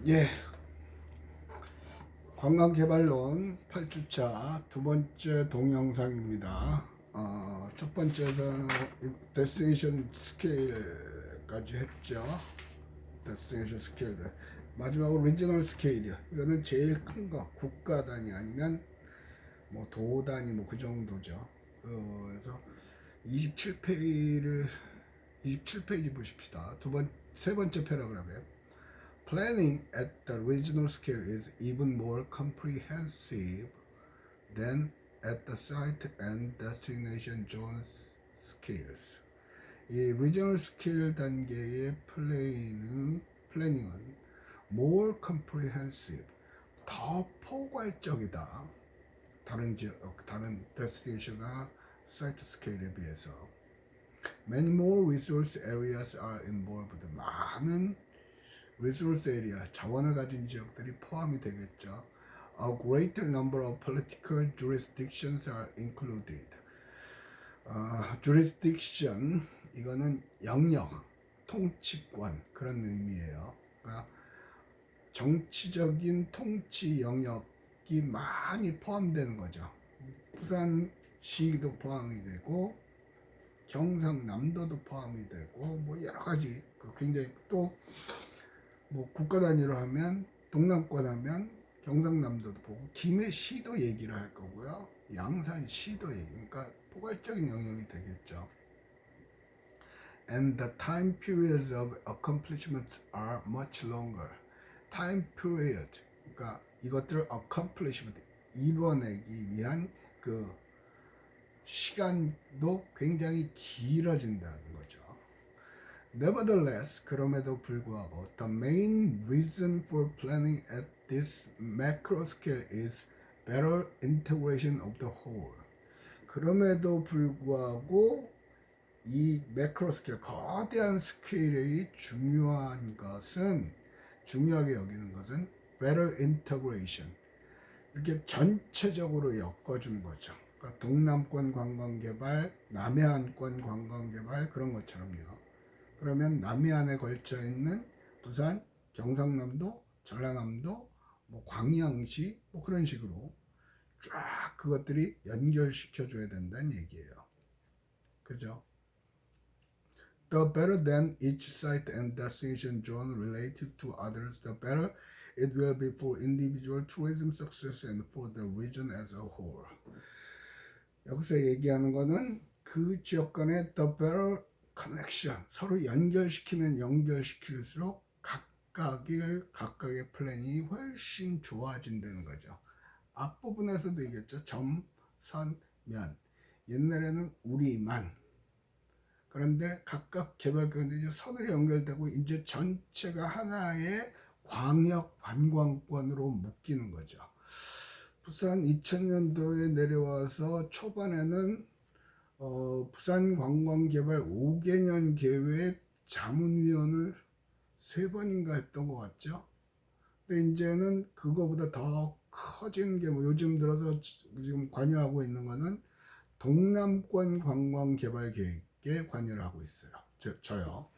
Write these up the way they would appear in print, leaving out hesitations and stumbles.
예, 관광개발론 8주차 두 번째 동영상입니다. 첫 번째에서는 데스티네이션 스케일까지 했죠. 데스티네이션 스케일. 마지막으로 리지널 스케일이요. 이거는 제일 큰 거, 국가 단위 아니면 뭐 도 단위 뭐 그 정도죠. 그래서 27페이지 보십시다. 세 번째 패러그래프에 Planning at the regional scale is even more comprehensive than at the site and destination zone scales. 이 regional scale 단계의 플래닝은 more comprehensive, 더 포괄적이다. 다른 지역, 다른 destination이나 site 스케일에 비해서. Many more resource areas are involved. 많은 resource area, 자원을 가진 지역들이 포함이 되겠죠. A greater number of political jurisdictions are included. jurisdiction, 이거는 영역, 통치권 그런 의미예요. 그러니까 정치적인 통치 영역이 많이 포함되는 거죠. 부산시도 포함이 되고 경상남도도 포함이 되고 뭐 여러 가지 굉장히 또 뭐 국가 단위로 하면 동남권 하면 경상남도도 보고 김해시도 얘기를 할 거고요. 양산시도 얘기. 그러니까 포괄적인 영역이 되겠죠. And the time periods of accomplishment are much longer. time period. 그러니까 이것들을 accomplishment 이뤄내기 위한 그 시간도 굉장히 길어진다는 거죠. Nevertheless, 그럼에도 불구하고 the main reason for planning at this macro scale is better integration of the whole. 그럼에도 불구하고 이 매크로 스케일, 거대한 스케일의 중요하게 여기는 것은 better integration. 이렇게 전체적으로 엮어주는 거죠. 그러니까 동남권 관광개발, 남해안권 관광개발 그런 것처럼요. 그러면 남해안에 걸쳐 있는 부산, 경상남도, 전라남도, 뭐 광양시 뭐 그런 식으로 쫙 그것들이 연결시켜 줘야 된다는 얘기예요. 그죠? The better than each site and destination zone relative to others, the better it will be for individual tourism success and for the region as a whole. 여기서 얘기하는 거는 그 지역 간의 the better connection, 서로 연결시키면 연결시킬수록 각각의 플랜이 훨씬 좋아진다는 거죠. 앞부분에서도 얘기했죠. 점, 선, 면. 옛날에는 우리만. 그런데 각각 개발권들이 선으로 연결되고 이제 전체가 하나의 광역 관광권으로 묶이는 거죠. 부산 2000년도에 내려와서 초반에는 부산 관광개발 5개년 계획 자문위원을 3번인가 했던 것 같죠. 근데 이제는 그거보다 더 커진 게 뭐 요즘 들어서 지금 관여하고 있는 거는 동남권 관광개발 계획에 관여를 하고 있어요. 저요.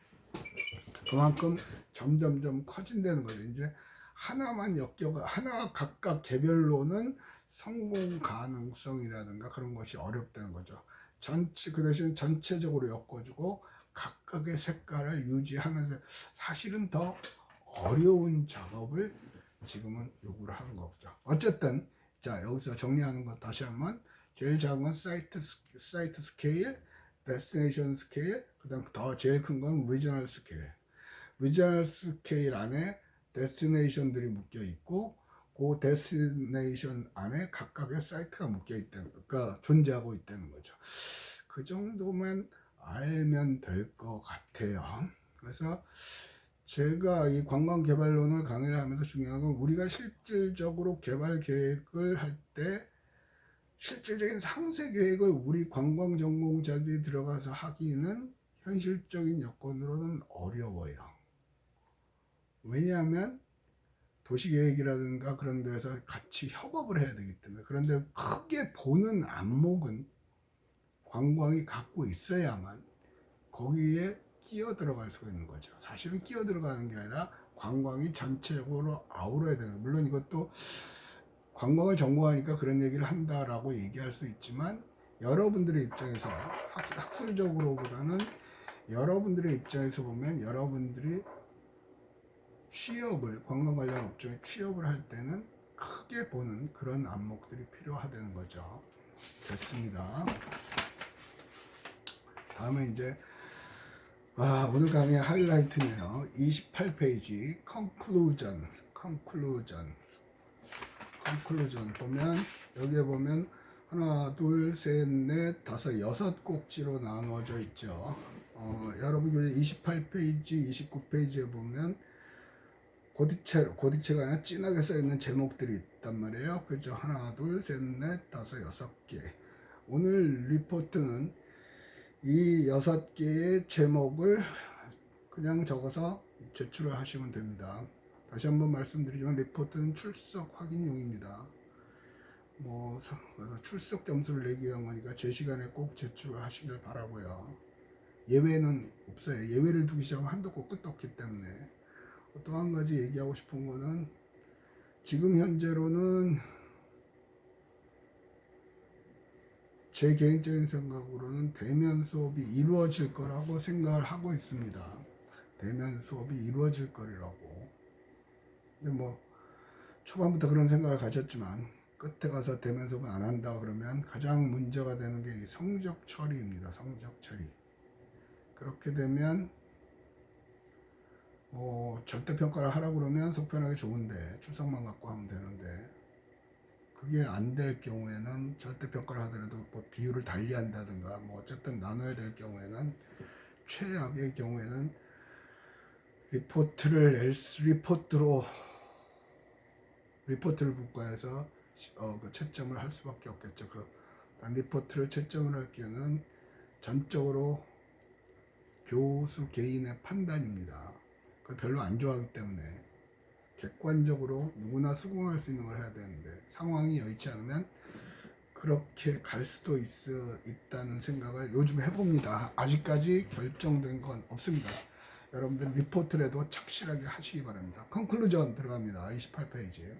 그만큼 점점점 커진다는 거죠. 이제 하나 각각 개별로는 성공 가능성이라든가 그런 것이 어렵다는 거죠. 그 대신 전체적으로 엮어주고 각각의 색깔을 유지하면서 사실은 더 어려운 작업을 지금은 요구를 하는 거죠. 어쨌든 자 여기서 정리하는 것 다시 한번 제일 작은 건 사이트 스케일, 데스티네이션 스케일, 그다음 제일 큰 건 리저널 스케일. 리저널 스케일 안에 데스티네이션들이 묶여 있고 그 데스티네이션 안에 각각의 사이트가 묶여 있다는, 그러니까 존재하고 있다는 거죠. 그 정도만 알면 될 것 같아요. 그래서 제가 이 관광개발론을 강의를 하면서 중요한 건 우리가 실질적으로 개발 계획을 할 때 실질적인 상세 계획을 우리 관광 전공자들이 들어가서 하기는 현실적인 여건으로는 어려워요. 왜냐하면 도시계획이라든가 그런 데서 같이 협업을 해야 되기 때문에. 그런데 크게 보는 안목은 관광이 갖고 있어야만 거기에 끼어 들어갈 수가 있는 거죠. 사실은 끼어 들어가는 게 아니라 관광이 전체적으로 아우러야 되는, 물론 이것도 관광을 전공하니까 그런 얘기를 한다라고 얘기할 수 있지만, 여러분들의 입장에서 학술적으로보다는 여러분들의 입장에서 보면 여러분들이 취업을, 관광 관련 업종에 취업을 할 때는 크게 보는 그런 안목들이 필요하다는 거죠. 됐습니다. 다음에 이제 오늘 강의 하이라이트네요. 28페이지 conclusion 보면, 여기에 보면 하나, 둘, 셋, 넷, 다섯, 여섯 꼭지로 나누어져 있죠. 여러분 28페이지, 29페이지에 보면 고딕체가 아니라 진하게 써있는 제목들이 있단 말이에요. 그죠? 하나, 둘, 셋, 넷, 다섯, 여섯 개. 오늘 리포트는 이 6개의 제목을 그냥 적어서 제출을 하시면 됩니다. 다시 한번 말씀드리지만 리포트는 출석 확인용입니다. 그래서 출석 점수를 내기 위한 거니까 제 시간에 꼭 제출을 하시길 바라고요. 예외는 없어요. 예외를 두기 시작하면 한도 없고 끝도 없기 때문에. 또 한 가지 얘기하고 싶은 거는, 지금 현재로는 제 개인적인 생각으로는 대면 수업이 이루어질 거라고 생각을 하고 있습니다. 대면 수업이 이루어질 거리라고. 근데 초반부터 그런 생각을 가졌지만 끝에 가서 대면 수업은 안 한다 그러면 가장 문제가 되는 게 성적 처리입니다. 성적 처리. 그렇게 되면 절대평가를 하라고 그러면 속편하기 좋은데 출석만 갖고 하면 되는데, 그게 안 될 경우에는 절대평가를 하더라도 비율을 달리 한다든가 어쨌든 나눠야 될 경우에는, 최악의 경우에는 리포트를 국가에서 채점을 할 수밖에 없겠죠. 리포트를 채점을 할 경우는 전적으로 교수 개인의 판단입니다. 그걸 별로 안 좋아하기 때문에 객관적으로 누구나 수긍할 수 있는 걸 해야 되는데, 상황이 여의치 않으면 그렇게 갈 수도 있다는 생각을 요즘 해봅니다. 아직까지 결정된 건 없습니다. 여러분들 리포트라도 착실하게 하시기 바랍니다. 컨클루전 들어갑니다. 28페이지.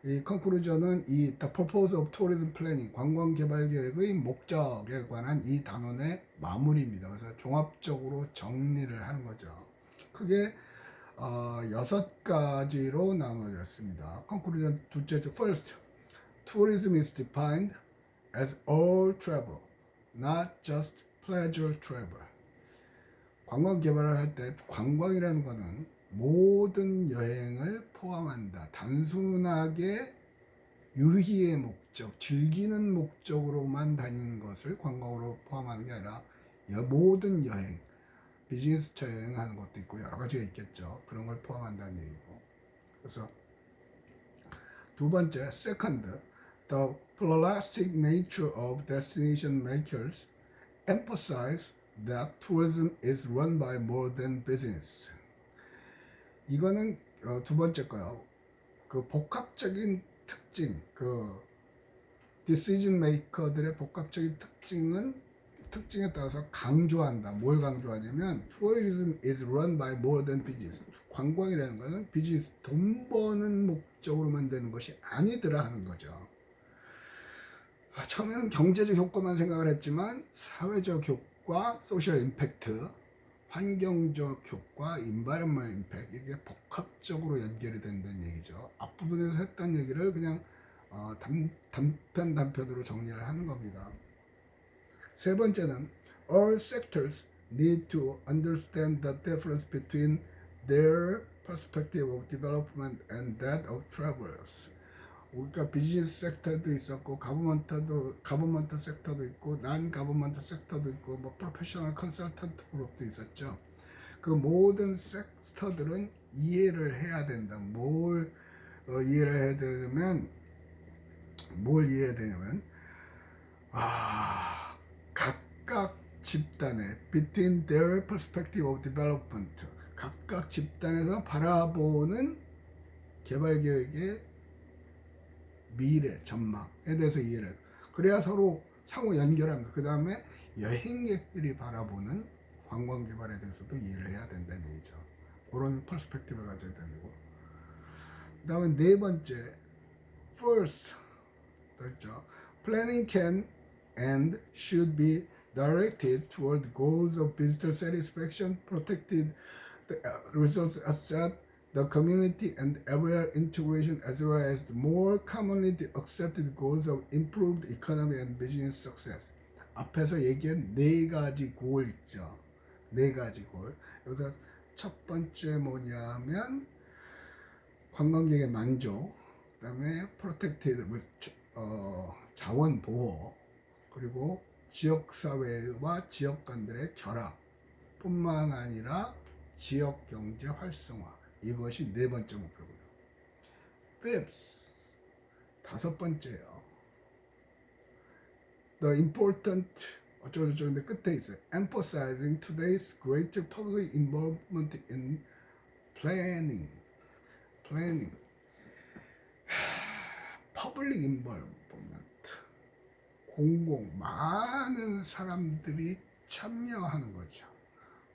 이 컨클루전은 The Purpose of Tourism Planning, 관광개발계획의 목적에 관한 이 단원의 마무리입니다. 그래서 종합적으로 정리를 하는 거죠. 크게 6가지로 나누어졌습니다. 컨클루전 둘째, first, tourism is defined as all travel, not just pleasure travel. 관광 개발을 할 때 관광이라는 것은 모든 여행을 포함한다. 단순하게 유희의 목적, 즐기는 목적으로만 다니는 것을 관광으로 포함하는 게 아니라 모든 여행, 비즈니스차 여행하는 것도 있고 여러 가지가 있겠죠. 그런 걸 포함한다는 얘기고. 그래서 두 번째, second, the pluralistic nature of destination makers emphasize that tourism is run by more than business. 이거는 두 번째 거요. 복합적인 특징, decision maker들의 복합적인 특징에 따라서 강조한다. 뭘 강조하냐면 tourism is run by more than business. 관광이라는 것은 비즈니스, 돈 버는 목적으로만 되는 것이 아니더라 하는 거죠. 처음에는 경제적 효과만 생각을 했지만 사회적 효과, 소셜 임팩트, 환경적 효과, environmental impact, 이게 복합적으로 연결이 된다는 얘기죠. 앞부분에서 했던 얘기를 그냥 단편으로 정리를 하는 겁니다. 세 번째는 all sectors need to understand the difference between their perspective of development and that of travelers. 그러니까 비즈니스 섹터도 있었고 가버먼트 섹터도 있고 난 가버먼트 섹터도 있고 프로페셔널 컨설턴트 그룹도 있었죠. 그 모든 섹터들은 이해를 해야 된다. 뭘 이해해야 되냐면 각각 집단의 between their perspective of development, 각각 집단에서 바라보는 개발계획의 미래 전망에 대해서 이해를 해요. 그래야 서로 상호 연결합니다. 그 다음에 여행객들이 바라보는 관광개발에 대해서도 이해를 해야 된다는 얘기죠. 그런 퍼스펙티브를 가져야 되는 거고. 그 다음에 네 번째, first. 그렇죠. Planning can and should be directed toward goals of visitor satisfaction, protected the resource asset, the community and area integration, as well as the more commonly accepted goals of improved economy and business success. 앞에서 얘기한 네 가지 골 있죠. 네 가지 골. 여기서 첫 번째 뭐냐면 관광객의 만족, 그다음에 protected 자원 보호, 그리고 지역 사회와 지역 간들의 결합 뿐만 아니라 지역 경제 활성화, 이것이 네 번째 목표고요. Fifth, 다섯 번째요. The important 어쩌고저쩌고인데 끝에 있어요. Emphasizing today's greater public involvement in planning. Public involvement. 많은 사람들이 참여하는 거죠.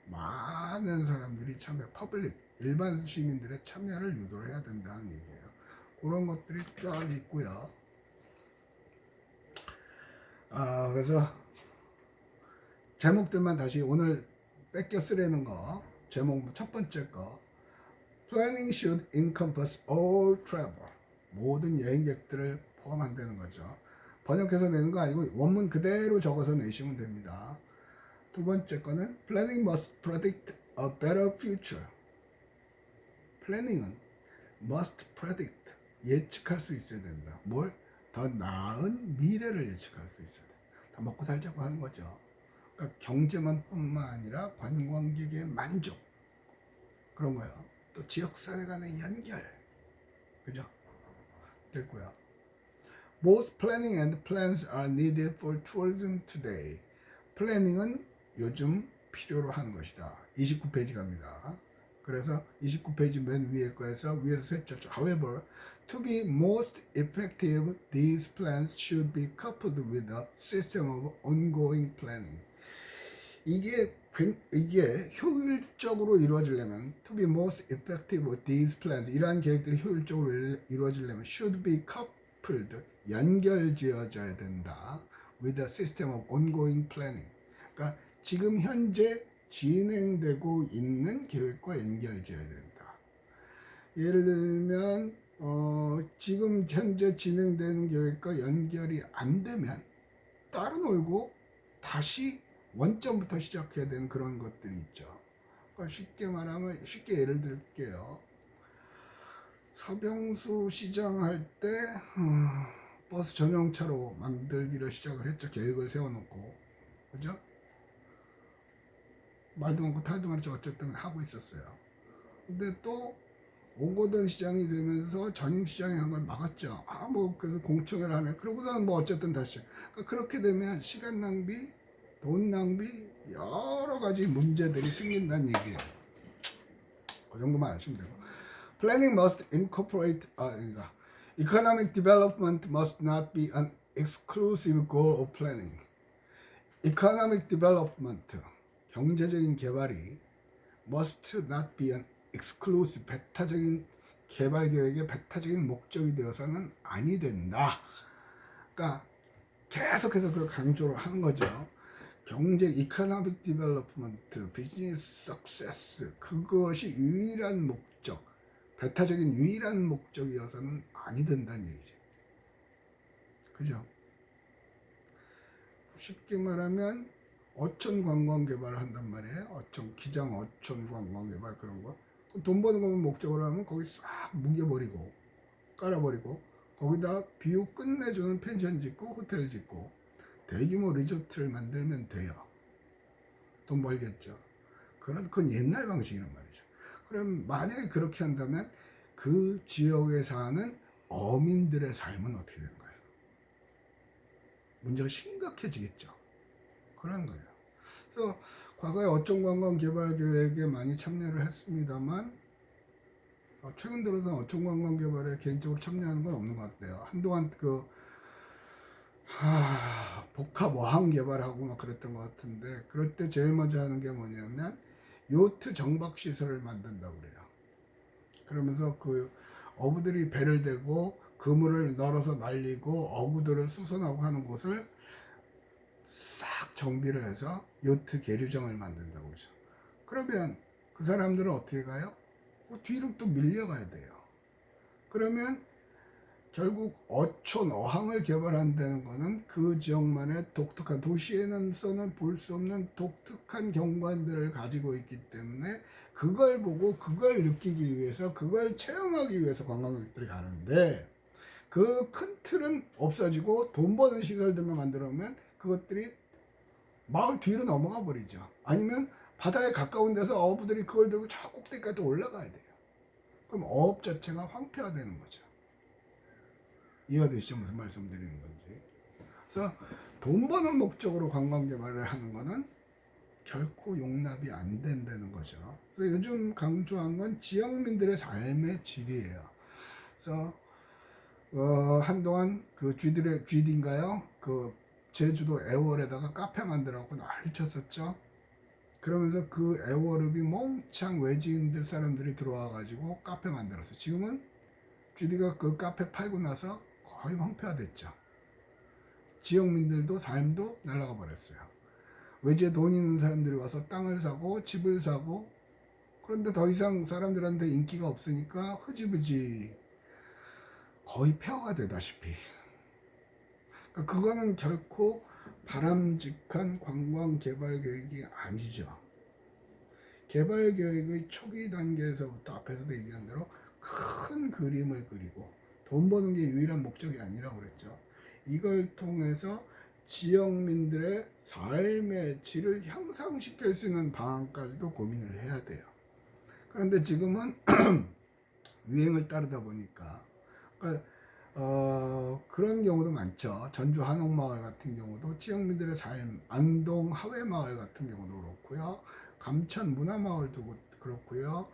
많은 사람들이 퍼블릭, 일반 시민들의 참여를 유도를 해야 된다는 얘기예요. 그런 것들이 쫙 있고요. 그래서 제목들만 다시 오늘 뺏겨 쓰려는 거, 제목 첫 번째 거, Planning should encompass all travel. 모든 여행객들을 포함한다는 거죠. 번역해서 내는 거 아니고 원문 그대로 적어서 내시면 됩니다. 두 번째 거는 Planning must predict a better future. Planning은 must predict, 예측할 수 있어야 된다. 뭘? 더 나은 미래를 예측할 수 있어야 된다. 다 먹고 살자고 하는 거죠. 그러니까 경제만 뿐만 아니라 관광객의 만족, 그런 거예요. 또 지역사회 간의 연결, 그죠? 됐고요. Both planning and plans are needed for tourism today. 플래닝은 요즘 필요로 하는 것이다. 29페이지 갑니다. 그래서 29페이지 맨 위에 거에서 위에서 셋째. However, to be most effective, these plans should be coupled with a system of ongoing planning. 이게 효율적으로 이루어지려면 to be most effective with these plans, 이러한 계획들이 효율적으로 이루어지려면 should be coupled, 연결지어져야 된다 with a system of ongoing planning. 그러니까 지금 현재 진행되고 있는 계획과 연결지어야 된다. 예를 들면 지금 현재 진행되는 계획과 연결이 안 되면 따로 놀고 다시 원점부터 시작해야 되는 그런 것들이 있죠. 그러니까 쉽게 예를 들게요. 서병수 시장 할 때 버스 전용차로 만들기로 시작을 했죠. 계획을 세워놓고, 그죠? 말도 많고 탈도 많죠. 어쨌든 하고 있었어요. 근데 또 오거돈 시장이 되면서 전임 시장이 한 걸 막았죠. 그래서 공청회를 하네. 그러고서는 어쨌든 다시. 그러니까 그렇게 되면 시간 낭비, 돈 낭비, 여러 가지 문제들이 생긴다는 얘기예요. 그 정도만 아시면 되고. Planning must incorporate, 그러니까 economic development must not be an exclusive goal of planning. Economic development, 경제적인 개발이 must not be an exclusive, 배타적인 개발 계획의 배타적인 목적이 되어서는 아니 된다. 그러니까 계속해서 그걸 강조를 하는 거죠. 경제, economic development, business success, 그것이 유일한 목적, 배타적인 유일한 목적이어서는 아니 된다는 얘기죠. 그죠? 쉽게 말하면 어촌 관광 개발을 한단 말이에요. 기장 어촌 관광 개발, 그런 거. 돈 버는 것만 목적으로 하면 거기 싹 뭉개버리고 깔아버리고 거기다 비유 끝내주는 펜션 짓고 호텔 짓고 대규모 리조트를 만들면 돼요. 돈 벌겠죠. 그건 옛날 방식이란 말이죠. 그럼 만약에 그렇게 한다면 그 지역에 사는 어민들의 삶은 어떻게 되는 거예요? 문제가 심각해지겠죠. 그런 거예요. 그래서 과거에 어촌 관광 개발 계획에 많이 참여를 했습니다만 최근 들어서 어촌 관광 개발에 개인적으로 참여하는 건 없는 것 같아요. 한동안 복합 어항 개발하고 막 그랬던 것 같은데, 그럴 때 제일 먼저 하는 게 뭐냐면 요트 정박 시설을 만든다고 그래요. 그러면서 그 어부들이 배를 대고 그물을 널어서 말리고 어구들을 수선하고 하는 곳을 싹 정비를 해서 요트 계류장을 만든다고 그러죠. 그러면 그 사람들은 어떻게 가요? 그 뒤로 또 밀려가야 돼요. 그러면 결국 어촌 어항을 개발한다는 것은 그 지역만의 독특한, 도시에서는 볼 수 없는 독특한 경관들을 가지고 있기 때문에 그걸 보고 그걸 느끼기 위해서, 그걸 체험하기 위해서 관광객들이 가는데, 그 큰 틀은 없어지고 돈 버는 시설들만 만들어 놓으면 그것들이 마을 뒤로 넘어가 버리죠. 아니면 바다에 가까운 데서 어부들이 그걸 들고 저 꼭대기까지 올라가야 돼요. 그럼 어업 자체가 황폐화되는 거죠. 이해가 되시죠? 무슨 말씀 드리는 건지. 그래서 돈 버는 목적으로 관광 개발을 하는 거는 결코 용납이 안 된다는 거죠. 그래서 요즘 강조한 건 지역민들의 삶의 질이에요. 그래서 한동안 그 GD인가요? 그 제주도 애월에다가 카페 만들라고 난리 쳤었죠. 그러면서 그 애월읍이 몽창 외지인들 사람들이 들어와 가지고 카페 만들었어요. 지금은 GD가 그 카페 팔고 나서 거의 황폐화됐죠. 지역민들도 삶도 날아가 버렸어요. 외지에 돈 있는 사람들이 와서 땅을 사고 집을 사고, 그런데 더 이상 사람들한테 인기가 없으니까 흐지부지 거의 폐허가 되다시피. 그러니까 그거는 결코 바람직한 관광 개발 계획이 아니죠. 개발 계획의 초기 단계에서부터 앞에서도 얘기한 대로 큰 그림을 그리고, 돈 버는 게 유일한 목적이 아니라고 그랬죠. 이걸 통해서 지역민들의 삶의 질을 향상시킬 수 있는 방안까지도 고민을 해야 돼요. 그런데 지금은 유행을 따르다 보니까, 그러니까 그런 경우도 많죠. 전주 한옥마을 같은 경우도 지역민들의 삶, 안동 하회마을 같은 경우도 그렇고요. 감천 문화마을도 그렇고요.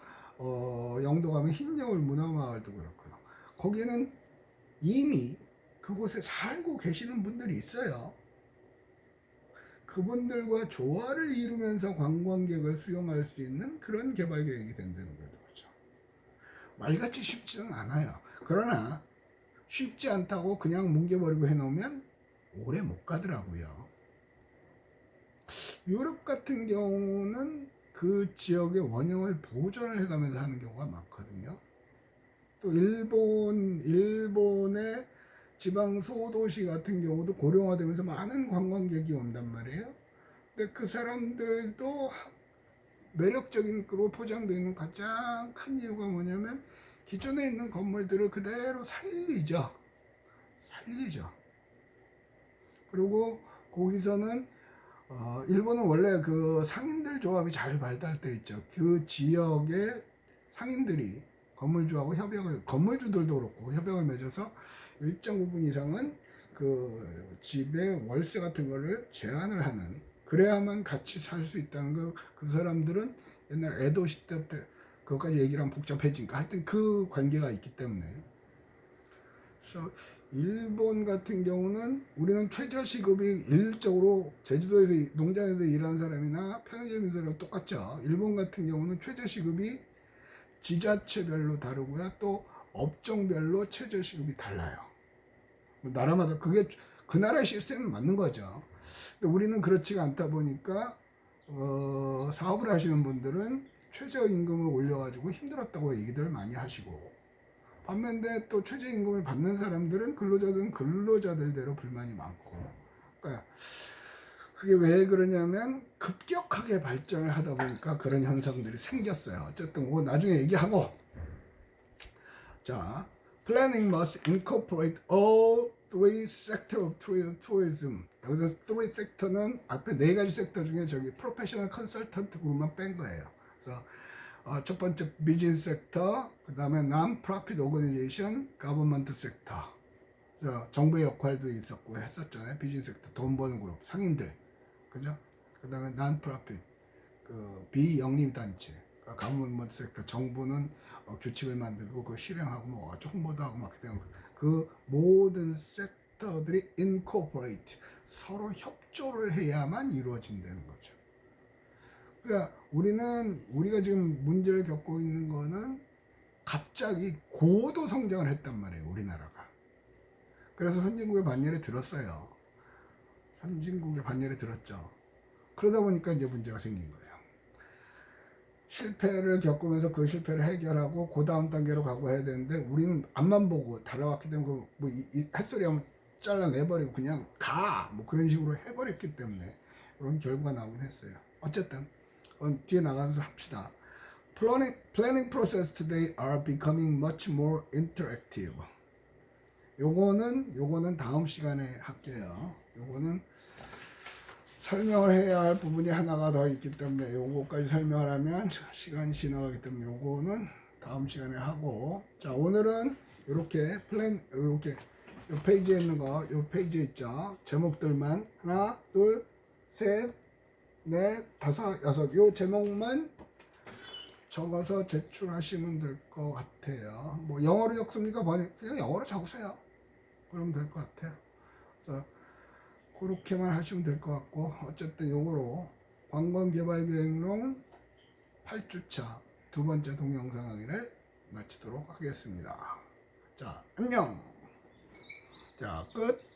영도 가면 흰여울 문화마을도 그렇고요. 거기는 이미 그곳에 살고 계시는 분들이 있어요. 그분들과 조화를 이루면서 관광객을 수용할 수 있는 그런 개발 계획이 된다는 거죠. 말같이 쉽지는 않아요. 그러나 쉽지 않다고 그냥 뭉개버리고 해놓으면 오래 못 가더라고요. 유럽 같은 경우는 그 지역의 원형을 보존을 해가면서 하는 경우가 많거든요. 또 일본의 지방 소도시 같은 경우도 고령화되면서 많은 관광객이 온단 말이에요. 근데 그 사람들도 매력적인 그로 포장되어 있는 가장 큰 이유가 뭐냐면 기존에 있는 건물들을 그대로 살리죠. 그리고 거기서는 일본은 원래 그 상인들 조합이 잘 발달돼 있죠. 그 지역의 상인들이 건물주들도 그렇고 협약을 맺어서 일정 부분 이상은 그 집의 월세 같은 거를 제한을 하는, 그래야만 같이 살 수 있다는 거. 그 사람들은 옛날 에도 시대 때, 그것까지 얘기를 하면 복잡해지니까 하여튼 그 관계가 있기 때문에. 그래서 일본 같은 경우는 우리는 최저시급이 일적으로 제주도에서 농장에서 일하는 사람이나 편의점에서 똑같죠. 일본 같은 경우는 최저시급이 지자체별로 다르고요. 또 업종별로 최저시급이 달라요. 나라마다 그게 그 나라의 시스템은 맞는 거죠. 근데 우리는 그렇지가 않다 보니까 사업을 하시는 분들은 최저임금을 올려가지고 힘들었다고 얘기들 많이 하시고, 반면에 또 최저임금을 받는 사람들은 근로자들은 근로자들대로 불만이 많고. 그러니까 그게 왜 그러냐면 급격하게 발전을 하다 보니까 그런 현상들이 생겼어요. 어쨌든 뭐 나중에 얘기하고. 자, planning must incorporate all three sector of tourism. 여기서 three sector는 앞에 네 가지 섹터 중에 저기 프로페셔널 컨설턴트 그룹만 뺀 거예요. 그래서 첫 번째 비즈니스 섹터, 그 다음에 non-profit organization, government 섹터. 정부의 역할도 있었고 했었잖아요. 비즈니스 섹터, 돈 버는 그룹, 상인들, 그죠? 그 다음에 non-profit, 그 비영리단체, government 섹터, 정부는 규칙을 만들고 그 실행하고 뭐 홍보도 하고 막 그 모든 섹터들이 incorporate, 서로 협조를 해야만 이루어진다는 거죠. 그러니까 우리가 지금 문제를 겪고 있는 거는 갑자기 고도 성장을 했단 말이에요, 우리나라가. 그래서 선진국의 반열에 들었어요. 선진국의 반열에 들었죠. 그러다 보니까 이제 문제가 생긴 거예요. 실패를 겪으면서 그 실패를 해결하고 그 다음 단계로 가고 해야 되는데 우리는 앞만 보고 달려왔기 때문에 뭐 햇소리 하면 잘라내버리고 그냥 가! 뭐 그런 식으로 해버렸기 때문에 이런 결과가 나오긴 했어요. 어쨌든 뒤에 나가면서 합시다. Planning process today are becoming much more interactive. 요거는 다음 시간에 할게요. 요거는 설명을 해야 할 부분이 하나가 더 있기 때문에 요거까지 설명을 하면 시간이 지나가기 때문에 요거는 다음 시간에 하고, 자 오늘은 이렇게 이렇게 요 페이지에 있는 거, 요 페이지에 있죠. 제목들만 하나, 둘, 셋, 넷, 다섯, 여섯, 요 제목만 적어서 제출하시면 될 것 같아요. 뭐 영어로 적습니까? 그냥 영어로 적으세요. 그러면 될 것 같아요. 그래서 그렇게만 하시면 될 것 같고, 어쨌든 요거로 관광개발계획론 8주차 두 번째 동영상 강의를 마치도록 하겠습니다. 자, 안녕. 자, 끝.